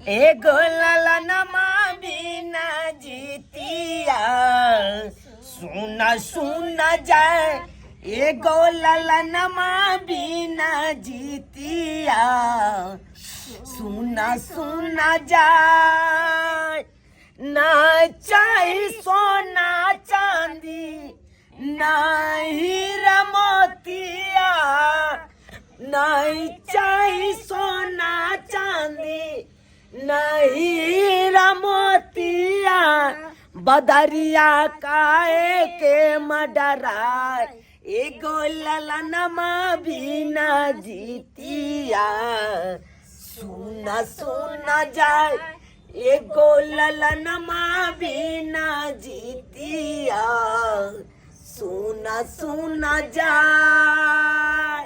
एगो ललनमा बिना जीतिया सुना सुना जाए एगो ललनमा बिना जीतिया सुना सुना जाए ना चाहे सोना चांदी ना हीरा मोतिया नहीं चाहे सोना चांदी नहीं हीरा मोतिया बदरिया काए के मडरा एगो ललनमा बिना जीतिया सुना सुना जाए एगो ललनमा बिना जीतिया सुना सुना जाए।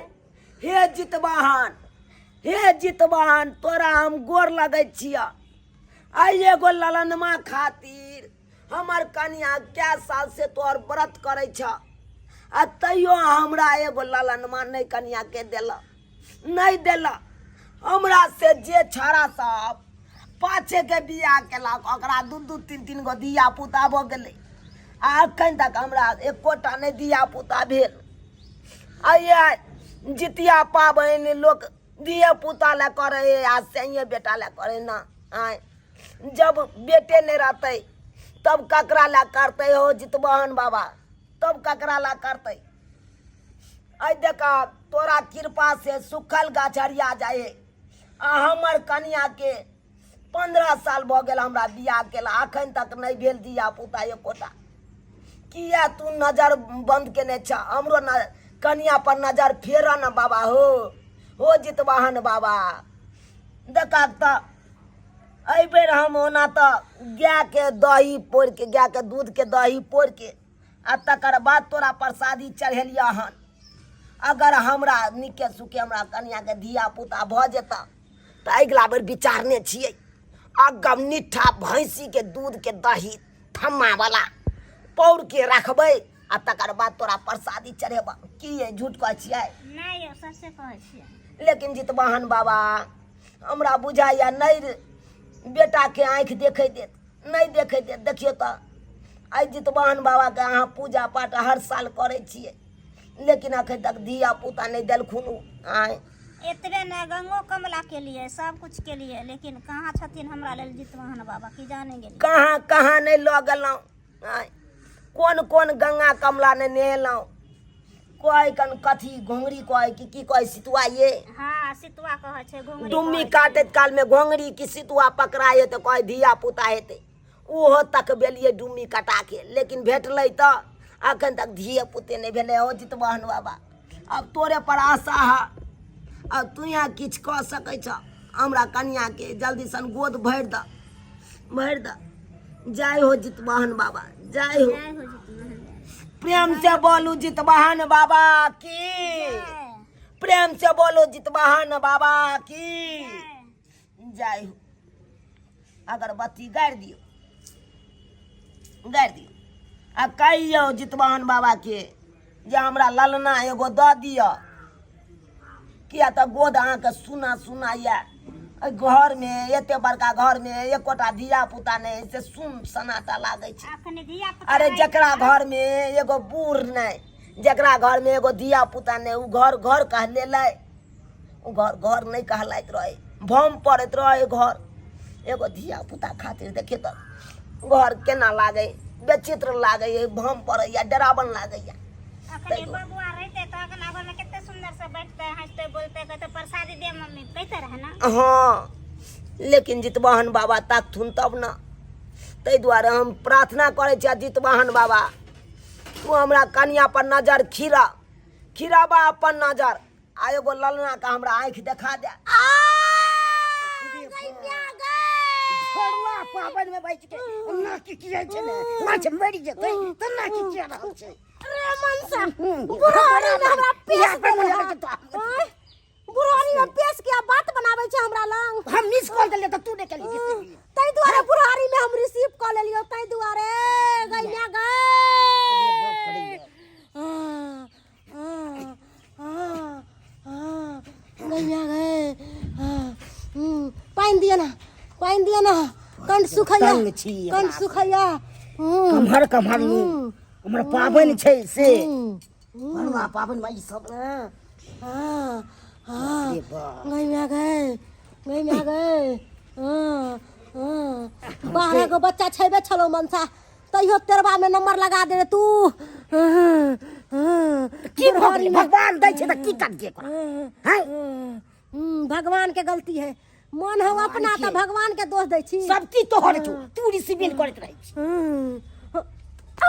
हे जितवाहन हे जितवाहन तोरा हम गोर लगै छिया आई एगो ललनमा खातिर हमर कन्या क्या साल से तोर व्रत करे छ आ तैयो हमरा एगो ललनमा नहीं कन्या के देला नहीं देला हमरा से जे छाड़ा सब पाछे के बियाह केलक ओकरा दू दू तीन तीन गो धिया पुता भ गेलै आ अखन तक हमरा एकोटा नहीं धिया पुता भेल। आइए जितिया पाबनि लोग धिया पुता ला करे आ सैये बेटा ला करे ना आय जब बेटे नहीं रहते तब ककरा ला करते हो जितवाहन बाबा तब ककरा ला करते। आई देखा तोरा कृपा से सुखल गाछरिया जाए आ हमर कन्या के 15 साल भ गेल हमरा बियाह केला अखन तक नहीं भेल धिया पुता एकोटा किया तू नजर बंद केने छ हमरो न कन्या पर नजर फेरा न बाबा हो जितवाहन बाबा देखा त अई बेर हम होना त गाय के दही पोड़ के गाय के दूध के दही पोड़ के आ तकर बाद तोरा प्रसादी चढ़ेलिया हन अगर हमरा निके सुके हमरा कन्या के धिया पुता भ जेता त अगला बेर विचारने छियै अगम निठा भैंसी के दूध के दही थम्मा वाला पौर के रखबै आ तकर बाद तोरा प्रसादी चढ़ेबा की है झूठ कहै छियै नहीं सच्चे कहै छियै। लेकिन जितवाहन बाबा हमरा बुझाइया नहीं बेटा के आँख देखे देत नहीं देखे देत देखियो त आई जितवाहन बाबा के अहाँ पूजा पाठ हर साल करे छियै लेकिन अखन तक धिया पुता नहीं देलखुन आय एतबे न गंगो कमला के लिए सब कुछ के लिए लेकिन कहाँ छथिन हमरा लेल जितवाहन बाबा की जाने गेली कहाँ कहाँ नहीं लऽ गेलहुँ आय कौन कौन गंगा कमला ने नहेलहुँ कोई कन कथी घोंगरी कोई की कोई सितुआ ये हाँ सितुआ कहै छै घोंगरी डुम्मी काटत काल में घोंगरी की सितुआ पकड़ाए तो कोई धिया पुता हेते ओहो तक बेलिए डुम्मी कटा के लेकिन भेटलै त अखन तक धिया पुते नहीं भेले हो जितवाहन बाबा अब तोरे पर आशा है अब तू यहाँ किछ कह सकै छ हमरा कन्या के जल्दी सन गोद भर द जय हो जितवाहन बाबा जय हो प्रेम से बोलू जितवाहन बाबा की प्रेम से बोलो जितवाहन बाबा की जय हो। अगरबत्ती गाड़ दियो आ कहियो जितवाहन बाबा के जे हमरा ललना एगो द दियो किया त गोद अहाँके सुना सुना या घर में एते बड़का घर में एकोटा धिया पुता नहीं से सुन सन्नाटा लागे छै। अखने धिया पुता अरे जकरा घर में एगो बूढ़ नहीं जकरा घर में एगो धिया पुता नहीं उ घर घर कह ले उ घर घर नहीं कहलाइत रहे भम पड़त रहे घर एगो धिया पुता खातिर देखे त घर केना लागे बेचित्र लागे भम पड़े या डरावन लागे या अखने बबुआ रहते त अखन घर में कितने सुंदर से बैठते हंसते बोलते कहते प्रसादी दे मम्मी कहते रहे ना हाँ लेकिन जितवाहन बाबा ताकथुन तब न तै दुआरे हम प्रार्थना करे छियै जितवाहन बाबा तू हमरा कन्या पर नजर खीराबा अपन नजर आ एगो ललना का हमरा आँख देखा दे पाबन में बैठ के ना की किया छै ने माछ मरि जेतै त ना की किया रहल छै रे मनसा बुढ़ारी में हमरा पेश बुढ़ारी में पेश किया बात बनाबै छै हमरा लंग हम मिस कॉल देलियै त तू ने केली तै दुआरे बुढ़ारी में हम रिसीव क लेलियो तै दुआरे गैया गए गैया गए पाइन दिए ना पानी दिया ना कंठ सुखैया तंग छी कंठ हमरा से। सुखैया कम्हर कम्हर नु हमरा पाबनि छै से बनवा पाबनि में ई सब हाँ हाँ रे बाप। गई में आ गए बारह गो बच्चा छेबे छलो मनसा तैयो तेरवा में नंबर लगा दे रे तू की भगवान दै छै त की करिए हैं भगवान के गलती है मन हम अपना तो भगवान के दोष दै छी सब की तोहर छौ तू रिसीविंग करैत रहै छी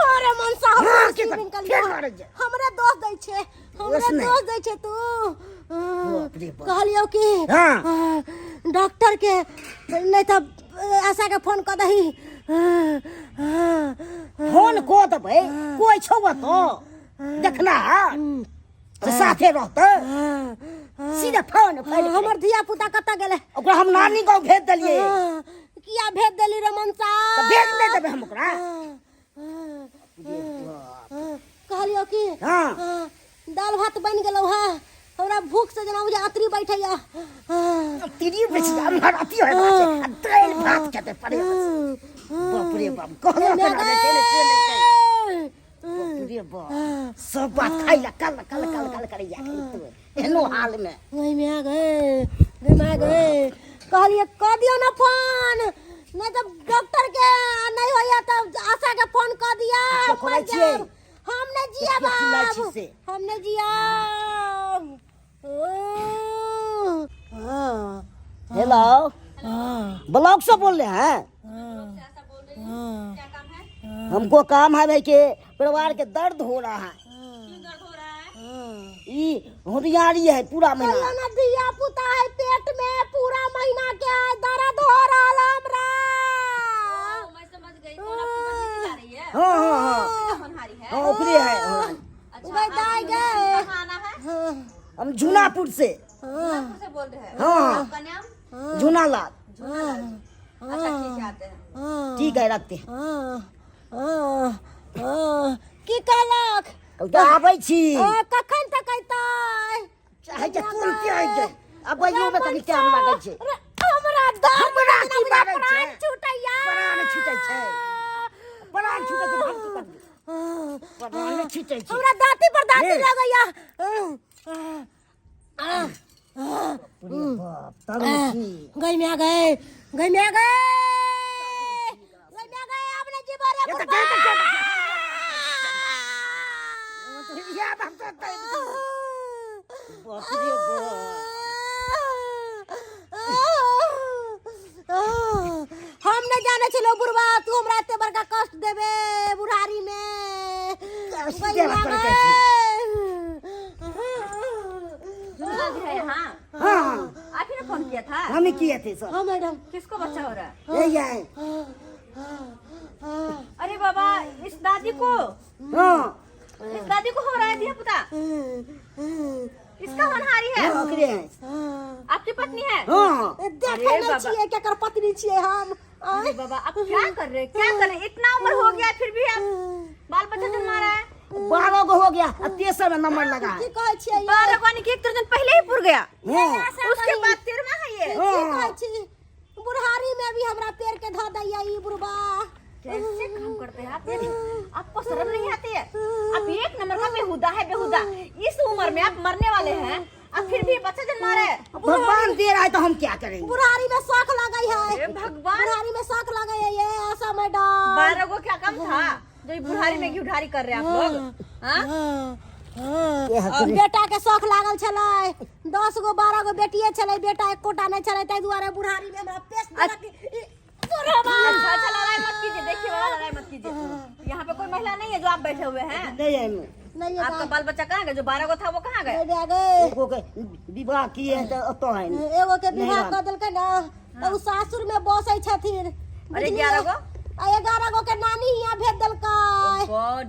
अरे मनसा हाँ, हम के रिसीविंग कर- कर के लिया करे जे? हमरे दोष दै छै हमरे उसने? दोष दै छै तू बाप रे बाप। कहलियो कि हाँ। डॉक्टर के नहीं तो आशा के फोन कर दही फोन को देबै कोई छौ तो देखना साथे रहतै सीधा फोन हमर धिया पुता कतऽ गेलै ओकरा हम नानी गाँव भेज देलियै किया भेज देली रे मनसा तऽ भेज नहि देबै हम ओकरा कहलियो कि हाँ। दाल भात बन गेलौ है हमरा भूख से जना मुझे आतरी बैठैया तिरी बेसी हमर अति होय छै दाल भात खेते पड़े बाप रे बाप कहलो केना रे केने बाप रे बाप सब बात खाइला कल करे जा एहनो हाल में वही में आ गए कहलिए कर दियो ना फोन नहीं तो डॉक्टर के नहीं होया तो आशा के फोन कर दिया तो करै छियै हमने जिया तो चिल्लाइ छी बाब से। हमने जिया हेलो ब्लॉक से बोल रहे हैं हमको काम है भाई के परिवार के दर्द हो रहा है ई होशियारी है पूरा महीना ना दिया पुता है पेट में पूरा महीना के है दर्द हो रहा हमरा मैं समझ गई कौन आपकी बच्ची जा रही है हाँ हाँ हाँ होनहारी है हाँ उपरे है हाँ। गए दाई गए कहाँ आना है हम झुनापुर से नागपुर से बोल रहे हैं हाँ आपका नाम झुनालाल अच्छा ठीक है आते हैं ठीक है रखते हैं की कहलक कल तो आबै छी कखन तक अयतै चाहे जे तुरंते आइ जाय अब यो में कनी टाइम लागै छै हमरा दर्द हमरा की लागै छै प्राण छूटैया प्राण छूटै छै प्राण छूटै छै भाग की करबी प्राण छूटै छै हमरा दाँती पर दाँती ले। लगैया बाप तब की गई में आ गए गई में आ गए गई में आ गए आपने जी बारे ये तो या बाप तो बाप रे बाप हम नहीं जाने चलो बुढ़वा तू हमरा एते बड़का कष्ट देबे बुढ़ारी में कष्ट गई देबा में आ करके दुर्गा जी है यहाँ हाँ आप ही ने फोन किया था हम ही किए थे सब हाँ मैडम किसको बच्चा हो रहा है यही है अरे बाबा इस दादी को हाँ इस दादी को हो रहा है दिया पुता इसका होनहारी है हाँ ओकरे है आपकी पत्नी है हाँ देखे अरे नहीं बाबा। छिए केकर पत्नी छिए हम अरे बाबा आप क्या कर रहे हैं क्या कर रहे हैं इतना उम्र हो गया फिर भी आप बाल बच्चा जन्मा रहा है 12 गो हो गया अब 13 में नंबर लगा की है कहै छिए ये 12 को यानी कि एक दर्जन पहले ही पुर गया हाँ उसके बाद 13वां है ये की कहै छी बुढ़ारी में भी हमरा पैर के ध दैया ई बुढ़वा कैसे काम करते हैं आप ये आपको शर्म नहीं आती है आप एक नंबर का बेहुदा है बेहुदा इस उम्र में आप मरने वाले हैं अब फिर भी बच्चा जन्मा रहे हैं भगवान दे रहा है तो हम क्या करेंगे बुढ़ारी में शौक लगई है अरे भगवान बुढ़ारी में शौक लगई है ये आशा मैडम 12 को क्या कम था जो ये बुढ़ारी में घिउढ़ारी कर रहे हैं आप लोग हाँ ये हक रे। बेटा के शौक लागल छलै 10 गो 12 गो बेटिए छलै बेटा एकोटा नहीं छलै ताहि दुआरे बुढ़ारी में हमरा पेश देलक अच्छा अच्छा लड़ाई मत कीजिए देखिए बड़ा लड़ाई मत कीजिए यहाँ पे कोई महिला नहीं है जो आप बैठे हुए हैं नहीं है नहीं है आपका बाल बच्चा कहाँ गए जो 12 को था वो कहाँ गए नहीं आ गए एगो के विवाह किए हैं तो तो है नहीं। एगो के विवाह नहीं कर देलकै ना तो उ सासुर में बसै छथिन अरे 11 गो 11 गो के नानी यहाँ भेज देलकै गॉड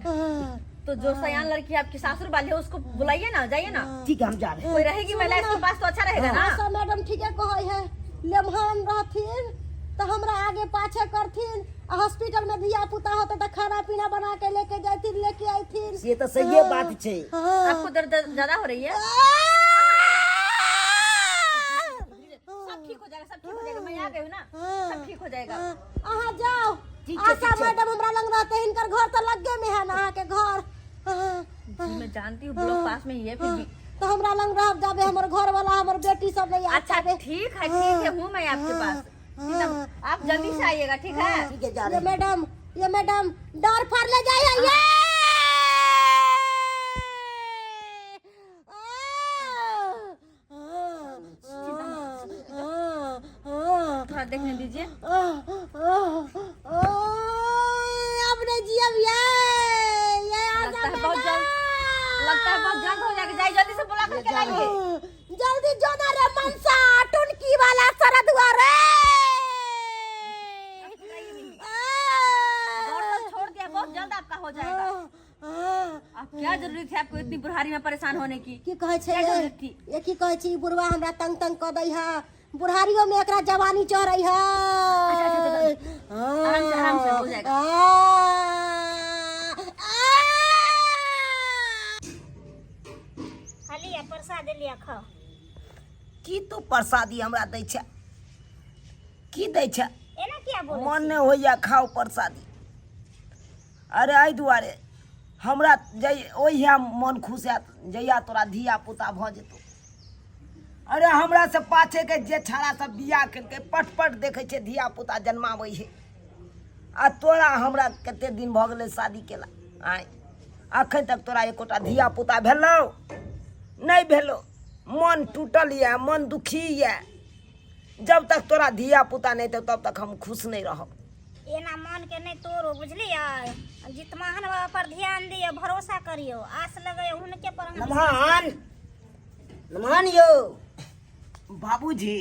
तो जो सयान लड़की आपकी सासुर वाली है उसको बुलाइए ना जाइए ना ठीक है हम जा रहे हैं कोई रहेगी महिला इसके पास तो अच्छा रहेगा ना आशा मैडम ठीके कहै है लेमहान रहथिन तो हमरा आगे पाछे करथिन हॉस्पिटल में धिया पुता होता तो खाना पीना बना के लेके जाथिन लेके आइथिन ये तो सही बात है आपको दर्द ज्यादा हो रही है सब ठीक हो जाएगा सब ठीक हो जाएगा मैं आ गई हूँ ना सब ठीक हो जाएगा। अहाँ जाओ, ठीक है, आशा ठीक है। मैडम हमरा लग रहते हैं, इनकर घर तो लगे में है ना, अहाँ के घर। जी मैं जानती हूँ ब्लॉक पास में ही है, फिर भी तो हमरा लग रह जाबे, हमर घर वाला हमर बेटी सब नहीं आ अच्छा जाबे। ठीक है हूँ मैं आपके पास। आप जल्दी से आइएगा, ठीक है? ठीक है, जा ये रहे हैं। मैडम डर फर ले जाए ये। थोड़ा देखने दीजिए। अपने जी अब ये लगता है बहुत जल्द हो जाएगा। जाइए जल्दी से बुला करके लाइए। जल्दी जो ना रे मनसा टुनकी वाला सरदुआ रे। दौड़ तो छोड़ दिया, बहुत जल्द आपका हो जाएगा। अब क्या जरूरी थी आपको इतनी बुढ़ारी में परेशान होने की? की कहे छे क्या जरूरत थी? ये की कहे छी, बुढ़वा हमरा तंग तंग क दै है, बुढ़ारियों में एकरा जवानी चढ़ै है। आराम से हो जाएगा। लिया प्रसाद लिया खाओ। की तू प्रसादी हमरा दै छै? की दै छै? एना क्या बोले मन नहीं होइया खाओ प्रसादी। अरे एहि दुआरे हमरा ओहिया मन खुश हैत जहिया तोरा धिया पुता भऽ जेतौ। अरे हमरा से पाछे के जे छाड़ा सब बियाह केलकै पट पट देखै छै धिया पुता जन्माबै है, आ तोरा हमरा कते दिन भऽ गेलै शादी केला, आय अखन तक तोरा एकोटा धिया पुता भेलौ नहीं भेलो। मन टूटल है, मन दुखी है। जब तक तोरा धिया पुता नहीं तब तक हम खुश नहीं रहब। एना मन के नहीं तोड़ो, बुझलिया? जितमान बाबा पर ध्यान दियो, भरोसा करियो, आस लगायो उनके पर हम। नमहान नमहान यो बाबूजी,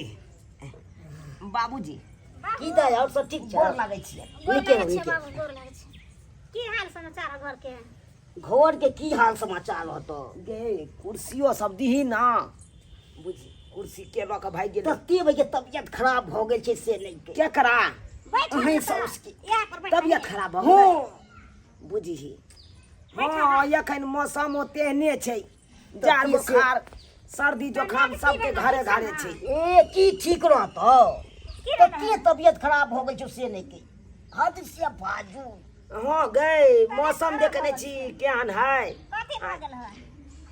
बाबूजी की दे और सब ठीक छै? गोर लागै छियै। गोर नीके लागै छै नीके। बाबू, गोर लागै छै। की हाल समाचार घर के? घर के की हाल समाचार होतो गे? कुर्सियो सब दीही ना, बुझी कुर्सी के लऽ के भाग गेल। तते बजे तबियत खराब भ गेल छै से नहीं के करा बैठ अहीं से उसकी यहाँ पर बैठ। तबियत खराब भ गेल, बुझी। हाँ एखन मौसम तेहने छै, जार बुखार सर्दी जुकाम सबके घरे घरे छै। ए की ठीक रहतो? तते तबियत खराब भ गेल छै से नहीं के हद से बाजू। हाँ गए मौसम देखने छी केहन है। कथी भऽ गेल है?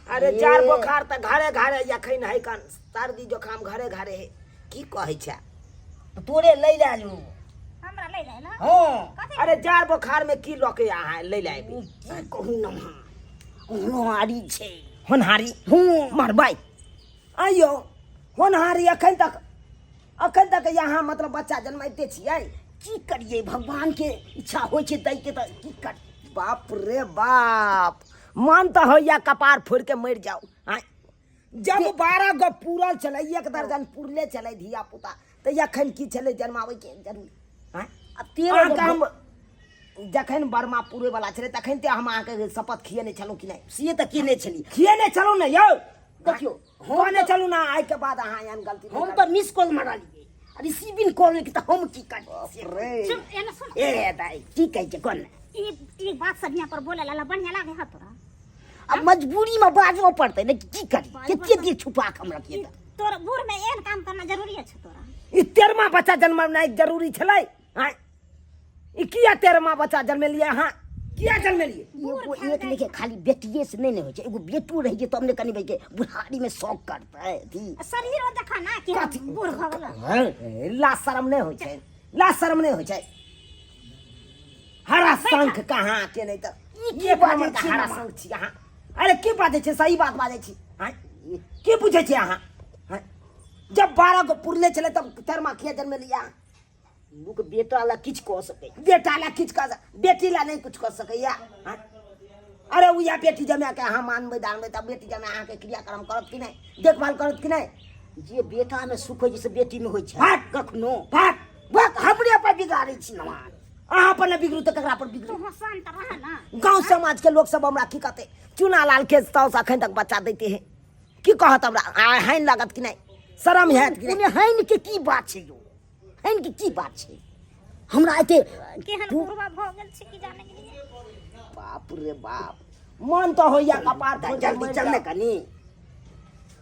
अरे जार बुखार त घरे घरे एखन है, कन सर्दी जुकाम घरे घरे है। की कहै छै? तोरे लै ले लू। हमरा ले ले ना। हाँ अरे जार बुखार में की लऽ के यहाँ लै ले आबी? की कहू नम्हा होनहारी छै, होनहारी मरबै। आइयो होनहारी अखन तक यहाँ मतलब बच्चा जन्माइते छियै। की करिए? भगवान के इच्छा हो छै दै के, त की कर। बाप रे बाप, मन तो होइया कपार फोड़ के मर जाओ। आय जब 12 गो पूरल चले, 1 दर्जन पुरले चले धिया पुता, तो अखन की चले जन्मावे के जरूरी? आय अब 13 के हम जखन बर्मा पूरे वाला छले तखन ते हम आके शपथ खिएने छलौ कि नहीं? से त किने छली, खिएने छलौ न यौ। देखियो कहने चलू ना आइ के बाद अहाँ यान गलती हम तो मिस कॉल मारा लिए, रिसीविंग कॉल के त हम की कर रे? चुप, एना सुन। ए दाई की कहै छै कोन? ई बात सब यहाँ पर बोले ला बढ़िया लागे है तोरा? अब मजबूरी में बाजो पड़ते न, की करी? कते देर छुपा के हम रखिए? तोरा बूढ़ में एहन काम करना जरूरी है तोरा? ई 13वां बच्चा जन्मनाइ जरूरी छलै? हां ई किया 13वां बच्चा जन्मेलिए? अहाँ किया जन्मेलिए? एगो एक लेके खाली बेटिए से नहीं होइ छै, एगो बेटू रहि जे तो हमने कनी के बुढ़ारी में शौक करतै थी। शरीर में देखा ना कि कथी? बूढ़ भ गेल। ला शर्म नहीं होइ छै, ला शर्म नहीं होइ छै। हरा शंख कहाँ के नहीं त ये बाजे छी हरा शंख छी अहाँ? अरे की बाजे छै? सही बात बाजे छी। हां की बुझै छी अहाँ? हां जब 12 गो पुरले चले तब 13वां किया जन्म लिया? लोग बेटा ला किछ कह सके, बेटा ला किछ कह, बेटी ला नहीं कुछ कह सके या? हां अरे उया बेटी जमे के अहाँ मानबै दानबै तब बेटी जमे अहाँ के क्रियाक्रम करत कि नहीं, देखभाल करत कि नहीं? जे बेटा में सुख होइ जैसे बेटी में होइ छै। भाग कखनो भाग भाग, हमरे पर बिगाड़ै छी नमान। अहाँ पर न बिगड़ू त ककरा पर बिगड़ू? तू शांत रह ना। गांव समाज के लोग सब हमरा की कहते? चुना लाल के साउस अखन तक बच्चा देते हैं, की कहत हमरा? हैन लागत कि नहीं? शर्म है कि नहीं? हैन के की बात छै यो? हैन के की बात छै? हमरा एते केहन बुढ़वा भ गेल छै कि जाने के लिए? बाप रे बाप, मन तो होइया कपार फोड़ जल्दी चल ने कनी।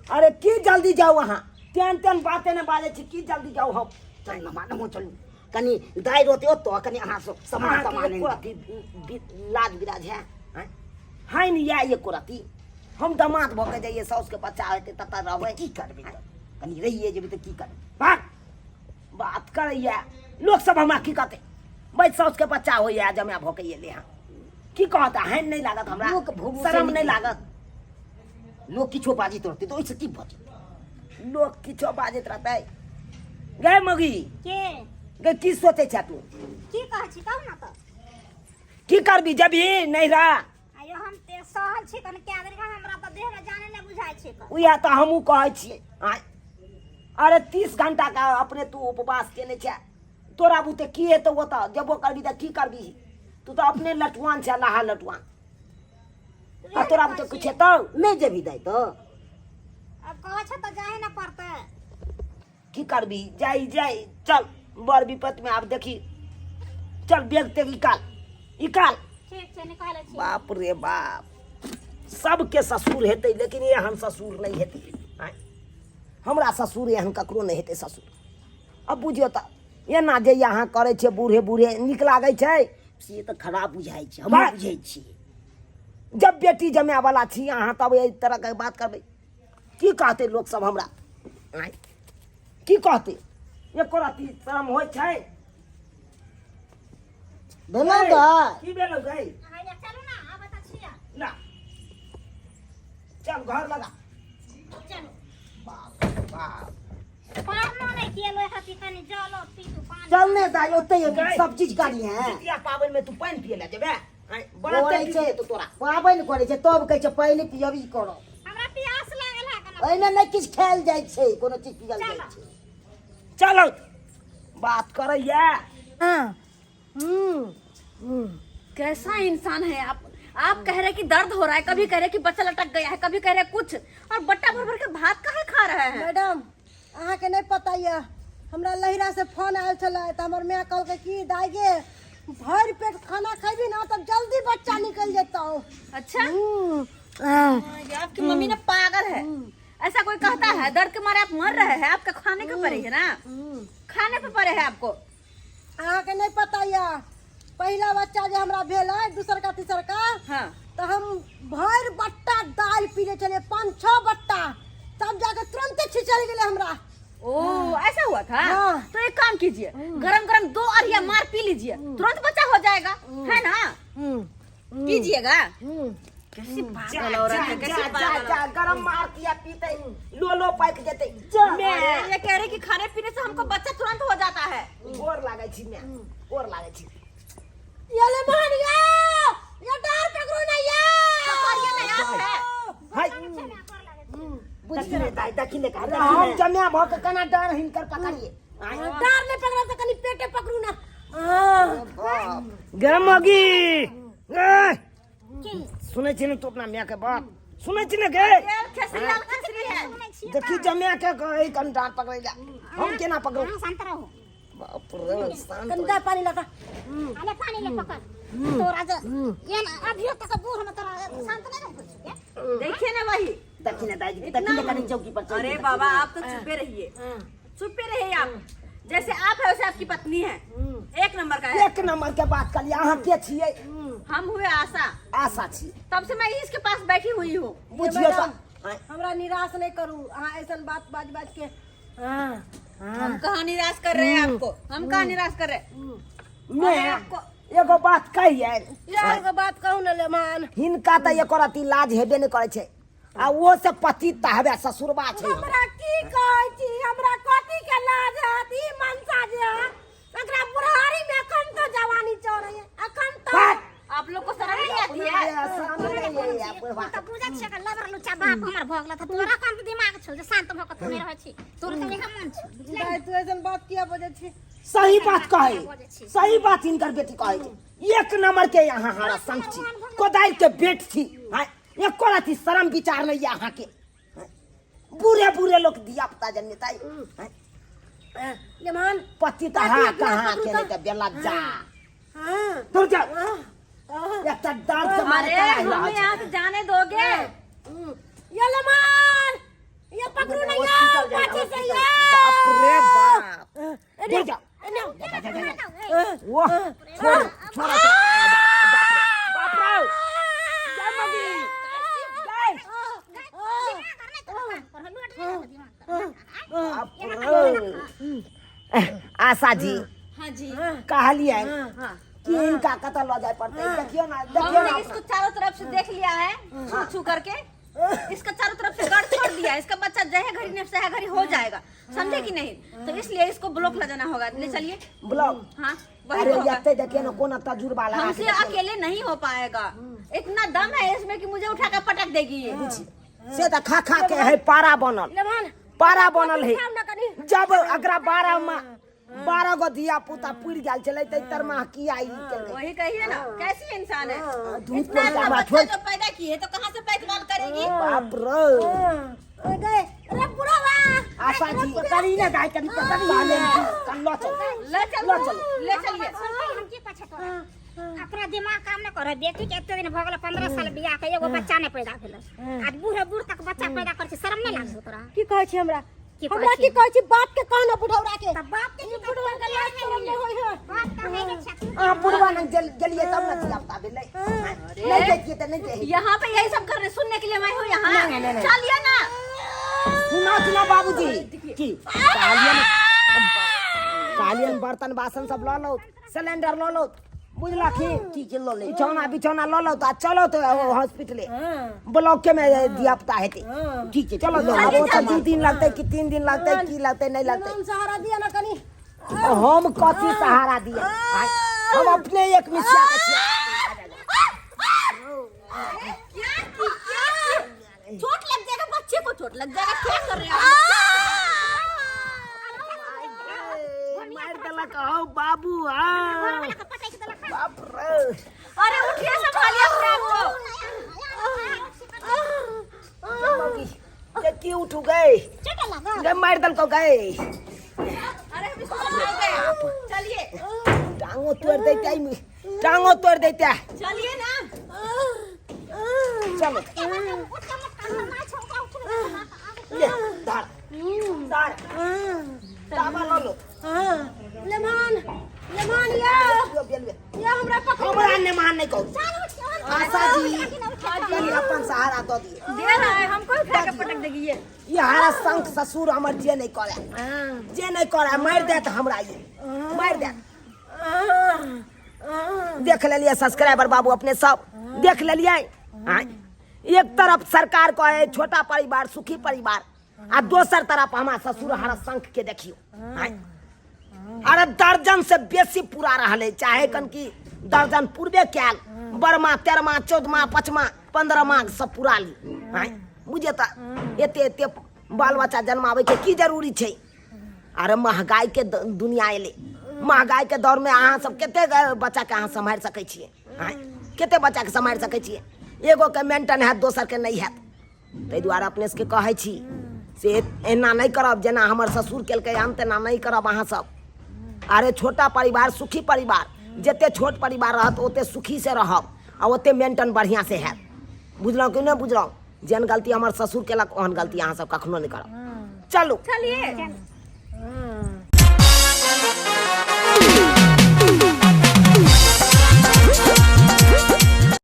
अरे की जल्दी जाओ? अहाँ तेन तेन बातें न बाजे छी, की जल्दी जाओ? हम चल न मानो चलू। कनी दाई रोते हो तो कनी अहाँ सब समान लाज बिराज है हाय नहीं या ये कोराती हम दामाद भ के जाइए साउस के बच्चा होते तत रहबै की करबै त कनी रहिए जेबै त की करबै बात करैया लोग सब हमरा की कहते भाई साउस के बच्चा होइया जमा भ के ले हां की कहता है नहीं लागत हमरा शर्म नहीं लागत लोग किछो बाजित रहते तो ओइसे की बज लोग किछो बाजित रहते गए मगी के गए की सोचे छ तू की कहै छी कहू ना त की करबी जबी नहीं रहा आयो हम ते सहल छी कने क्या देर का हमरा त देह में जाने ने बुझाय छै क उया त हमहू कहै छियै अरे 30 घंटा का अपने तू उपवास केने छ तोरा बुते की है तो वो त जबो करबी त की करबी तू तो अपने लटवान छ लहा लटवान आ तोरा बुते कुछ है तो नहीं जेबी दाई तो अब कहै छ त जाए ना पड़ते की करबी जाई चल बड़ विपत में आप देखी चल बेगते इकाल ठीक छै निकाले छी बाप रे बाप सबके ससुर हेतै लेकिन एहन ससुर नहीं हेतै हमरा ससुर एहन ककरो नहीं हेतै ससुर अब बुझियो त एना जे यहाँ करे छै बूढ़े बूढ़े नीक लागै छै से त खराब बुझाइ छै हम बुझै छी जब बेटी जमाए वाला छी अहाँ तब एहि तरह के बात करबै की कहते लोग सब हमरा की कहते एको रति शर्म होइ छै भेलौ ग की भेलौ गई आइया चलू ना आब त छिया ना चल घर लगा चलो बाप रे बाप पानो नहीं केलो हती कनी जलो पीतू पानी चलने दाई ओते सब चीज गाड़ी है जितिया पाबनि में तू पानि पिए ले जेबे बोलै बड़ा छै तो तोरा पाबनि करे छै तब कहै छै पहिले पियबी करो हमरा प्यास लागल है कने एने नहीं किछ खायल जाइ छै कोनो चीज पियल जाइ छै चलो बात करैया कैसा इंसान है आप कह रहे कि दर्द हो रहा है, कभी कह रहे कि बच्चा लटक गया है, कभी कह रहे कुछ, और बट्टा भर भर के भात काहे खा रहे हैं? मैडम अहाँ के नहीं पता ये हमरा लहिरा से फोन आयल छले त हमर मां कहलकै कि दाई गे भर पेट खाना खैबी ना तब जल्दी बच्चा निकल जेतौ। अच्छा ये आपकी मम्मी ने पागल है, ऐसा कोई कहता है? दर्द के मारे आप मर रहे हैं, आपका खाने के पड़े है ना, खाने पे पड़े है आपको। अहाँ के नहीं पता ये पहला बच्चा जो हमरा भेल है दूसर का तीसर का हाँ। तो हम भर बट्टा दाल पीले चले 5-6 बट्टा तब जाके तुरंत छिचल गेले हमरा। ओ ऐसा हुआ था? हाँ। तो एक काम कीजिए, गरम गरम 2 अरिया मार पी लीजिए, तुरंत बच्चा हो जाएगा, है ना? पीजिएगा। कैसी पागल औरत है, कैसी पागल औरत। गरम मार किया पीते लो पाक जेते। मैं ये कह रही कि खाने पीने से हमको बच्चा तुरंत हो जाता है। गोर लागे छी मैं, गोर लागे छी। ये ले मानिया ये डर पकड़ो ना ये पकड़िए ना यार है। हाय बुझिए दाई दखिले का हम जम्या भ के कना डर हिनकर पकड़िए। डर नहीं पकड़ा तो कनी पेटे पकड़ू ना। गरम होगी सुने छी तो अपना मियां के बात सुने छी ने के खसरी है। देखी जम्या के कहीं कन डांट पकड़ेगा हम केना पकड़ो? शांत रहो। बाप रे शांत गंदा पानी लगा अरे पानी ले पकड़ तोरा जे ये ना अभी तक बूढ़ में तोरा शांत नहीं रहो कुछ। देखिए ना वही। दखिने दाई दखिने कनी चौकी पर अरे बाबा आप तो चुपे रहिए, चुपे रहिए आप। जैसे आप है वैसे आपकी पत्नी है, एक नंबर का है। एक नंबर के बात कर लिया। अहाँ के छिए? हम हुए आशा, आशा छी। तब से मैं इसके पास बैठी हुई हूँ। बुझियो तो हमरा निराश नहीं करू अहाँ ऐसन बात बाज के। हम कहाँ निराश कर रहे हैं आपको, हम कहाँ निराश कर रहे हैं? मैं एगो बात कहिए यार के बात कहू न लेमान हिनका त एको रति लाज हेबे नहीं करे छै आ वो से पति तहबे ससुरबा छै। हमरा की कहै छी हमरा कथी के लाज है ई मनसा जे एकरा बुढ़ारी में अखन तो जवानी चढ़ै है अखन तो आप लोग को शर्म नहीं आती है? तो पूजा छे के लबर लुच्चा बाप हमर भगला था तोरा कान के दिमाग छौ जे शांत भ के तू रहै छी तोर त लेखा मन छौ बुझले। दाई तू ऐसन बात किया बजे छी? सही बात कहे, सही बात इनकर बेटी कहे छै। एक नंबर के यहाँ हारा संग छी, कोदाई के बेट छी। एको रति शर्म विचार नहीं यहाँ के। बुरे बुरे लोग दिया पता जन्नताई लेमान पति तहा कहाँ के नहीं त बेला जा हां दूर जा एक त दर्द से मारे अरे हमें यहाँ से जाने दोगे? ये लेमान ये पकड़ू ना यार पाछे से बाप रे बाप दूर जा वो छोड़ छोड़ बाप रे जय मगी आशा जी हाँ जी कहलिए कि इनका कतल हो जाए पड़ते देखियो ना हमने इसको चारों तरफ से देख लिया है छू छू करके इसका चारों तरफ से गढ़ छोड़ दिया इसका बच्चा जहे घड़ी ने सहे घड़ी हो जाएगा समझे कि नहीं तो इसलिए इसको ब्लॉक ले जाना होगा ले चलिए ब्लॉक हाँ वही अरे तो होगा। जत्ते देखिए ना कोना तजुर्बा लगा हमसे अकेले नहीं हो पाएगा इतना दम है इसमें कि मुझे उठा कर पटक देगी ये से तो खा खा के है पारा बनल है जब अगरा 12 गो दिया पुता पुर गल चले तर माह की आई वही कहिए ना कैसी इंसान है दूध इतना को बड़ा जावा बच्चा जो पैदा की है तो कहाँ से पैकवान करेगी बाप रे गए अरे बुढ़वा आशा जी करी ना गाय करी लो चल ले चलिए अपना दिमाग काम न करे बेटी के एते दिन भगल 15 साल बियाह के एगो बच्चा ने पैदा भेल आज बूढ़ तक बच्चा पैदा कर शर्म नहीं लागे तोरा की कहै छी हमरा की हमरा की कहै छी बाप के कहना बुढ़ौरा के तब बाप के की बुढ़वा के लाज शरम नहीं होई है बात का है छठी आ बुढ़वा न जलिए तब न चिल्लाता भेले नहीं देखिए तो नहीं देखिए यहाँ पे यही सब करने सुनने के लिए मैं हूँ यहाँ नहीं। चलिए ना सुना बाबूजी की कालियन बर्तन बासन सब लो लो सिलेंडर लो लो बुझला की लो ले बिछौना लो लो तो चलो तो हॉस्पिटल ब्लॉक के में दिया पता है ठीक है चलो अब वो तो 2 दिन लगते कि 3 दिन लगते की लगते नहीं लगते हम सहारा दिया ना कनी हम कथी सहारा दिए हम अपने एक मिसिया चोट लग जाएगा बच्चे को चोट लग जाएगा क्या कर रहे हैं मार देलक हो बाबू बाप रे अरे उठिए संभालिए अपने आप ये की उठ गए गए मार दल को गए अरे हम इसको संभाल गए चलिए टांगो तोड़ देते चलिए ना चलो ले धार दाबा लो लो लेमान या हमरा पकड़ हमरा ने मान नहीं कहो आशा जी कनी अपन सहारा दो दिए दे रहा है हमको उठा के पटक देगी ये हमारा संग ससुर हमर जे नहीं करे मार दे तो हमरा ये मार दे देख लेलिए सब्सक्राइबर बाबू अपने सब देख लेलिए एक तरफ सरकार को है छोटा परिवार सुखी परिवार आ दोसर तरफ हमारा ससुर हमारा संग के देखियो अरे दर्जन से बेसी पूरा रहले चाहे कन की दर्जन पूर्वे कैल 12 13 14 5 15 सब पूरा ली बुझे तो एते बाल बच्चा जन्मावे के की जरूरी छै अरे महंगाई के दुनिया एले महंगाई के दौर में अहाँ सब केते बच्चा के अहाँ संभाल सकै छियै केते बच्चा के संभाल सकै छियै एगो के मेंटेन है दोसर के नहीं है ताहि दुआरे अपने से कहै छी से एना नहीं करब जेना हमर ससुर केलकै हम तेना नहीं करब अहाँ सब अरे छोटा परिवार सुखी परिवार जते छोट परिवार रहत ओते सुखी से रहब आ ओते मेंटेन बढ़िया से है बुझलहुँ कि नहीं बुझलहुँ जेहन गलती हमर ससुर केलक ओहन गलती अहाँ सब कखनो नहीं करब चलू चलिए